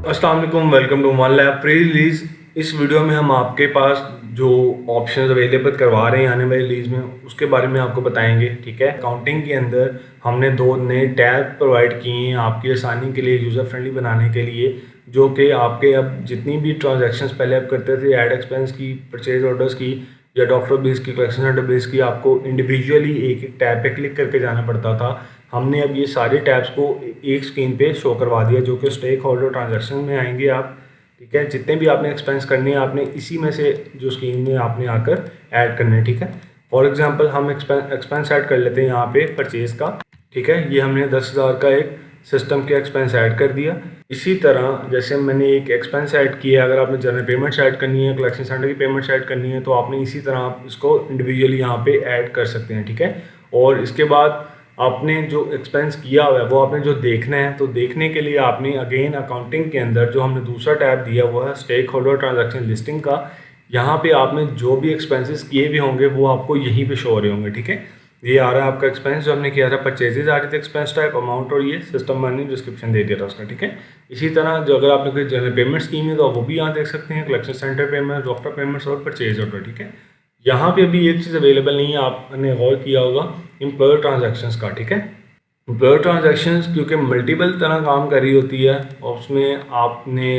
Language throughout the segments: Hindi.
अस्सलाम वालेकुम, welcome to one lab pre release. इस वीडियो में हम आपके पास जो ऑप्शंस अवेलेबल करवा रहे हैं आने वाली रिलीज़ में, उसके बारे में आपको बताएंगे। ठीक है, अकाउंटिंग के अंदर हमने 2 नए टैब प्रोवाइड किए हैं आपकी आसानी के लिए, यूज़र फ्रेंडली बनाने के लिए, जो कि आपके अब जितनी भी ट्रांजैक्शंस पहले आप करते थे, ऐड एक्सपेंस की, परचेज ऑर्डर्स की या डॉक्टर बेस की, कलेक्शन सेंटर बेस की, आपको इंडिविजुअली एक एक टैब पे क्लिक करके जाना पड़ता था। हमने अब ये सारे टैब्स को एक स्क्रीन पे शो करवा दिया, जो कि स्टेक होल्डर ट्रांजैक्शन में आएंगे आप। ठीक है, जितने भी आपने एक्सपेंस करने हैं आपने इसी में से जो स्क्रीन में आपने आकर ऐड करने हैं। ठीक है, फॉर एग्जांपल हम एक्सपेंस ऐड कर लेते हैं यहाँ पे परचेज का। ठीक है, ये हमने 10,000 का एक सिस्टम के एक्सपेंस ऐड कर दिया। इसी तरह जैसे मैंने एक एक्सपेंस ऐड किया, अगर आपने जनरल पेमेंट्स ऐड करनी है, कलेक्शन सेंटर की पेमेंट्स ऐड करनी है, तो आपने इसी तरह आप इसको इंडिविजुअली यहाँ पे ऐड कर सकते हैं। ठीक है, और इसके बाद आपने जो एक्सपेंस किया हुआ है वो आपने जो देखना है, तो देखने के लिए आपने अगेन अकाउंटिंग के अंदर जो हमने दूसरा टैब दिया वो है स्टेक होल्डर ट्रांजैक्शन लिस्टिंग का। यहाँ पे आपने जो भी एक्सपेंसेस किए भी होंगे वो आपको यहीं पे शो हो रहे होंगे। ठीक है, ये आ रहा है आपका एक्सपेंस जो हमने किया था, परचेजेज आ रही थी एक्सपेंस टाइप, अमाउंट, और ये सिस्टम मैंने डिस्क्रिप्शन दे दिया था उसका। ठीक है, इसी तरह जो अगर आपने कोई जनरल पेमेंट स्कीम है तो आप वो भी यहाँ देख सकते हैं, collection centre payment, doctor payments और परचेज ऑर्डर। ठीक है, यहाँ पे अभी एक चीज़ अवेलेबल नहीं है, आपने गौर किया होगा, एम्प्लॉयर ट्रांजैक्शंस का। ठीक है, एम्प्लॉयर ट्रांजैक्शंस क्योंकि मल्टीपल तरह काम कर रही होती है और उसमें आपने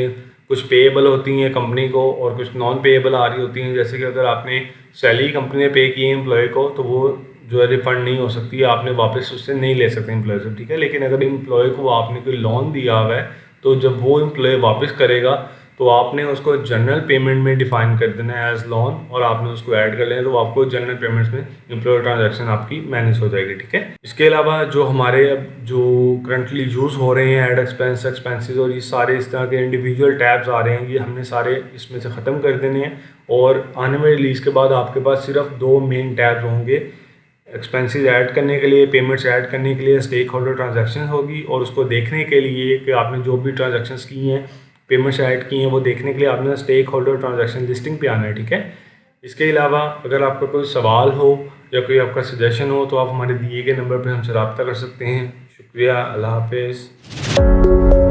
कुछ पेएबल होती हैं कंपनी को और कुछ नॉन पेएबल आ रही होती हैं। जैसे कि अगर आपने सैलरी कंपनी ने पे की है एम्प्लॉय को, तो वो जो है रिफंड नहीं हो सकती है, आपने वापस उससे नहीं ले सकते एम्प्लॉय से। ठीक है, लेकिन अगर एम्प्लॉय को आपने कोई लोन दिया हुआ है तो जब वो एम्प्लॉय वापस करेगा तो आपने उसको जनरल पेमेंट में डिफाइन कर देना है एज लोन, और आपने उसको ऐड कर लेना, तो आपको जनरल पेमेंट्स में एम्प्लॉय ट्रांजैक्शन आपकी मैनेज हो जाएगी। ठीक है, इसके अलावा जो हमारे अब जो करंटली यूज़ हो रहे हैं ऐड एक्सपेंस, एक्सपेंसेस और ये सारे इस तरह के इंडिविजुअल टैब्स आ रहे हैं, ये हमने सारे इसमें से ख़त्म कर देने हैं। और आने वाली रिलीज़ के बाद आपके पास सिर्फ 2 मेन टैब्स होंगे, एक्सपेंसेस ऐड करने के लिए, पेमेंट्स ऐड करने के लिए स्टेक होल्डर ट्रांजैक्शन होगी, और उसको देखने के लिए कि आपने जो भी ट्रांजैक्शंस की हैं, पेमेंट्स ऐड की हैं, वो देखने के लिए आपने स्टेक होल्डर ट्रांजैक्शन लिस्टिंग पे आना है। ठीक है, इसके अलावा अगर आपका कोई सवाल हो या कोई आपका सजेशन हो तो आप हमारे दिए गए नंबर पर हमसे रब्ता कर सकते हैं। शुक्रिया, अल्लाह हाफिज़।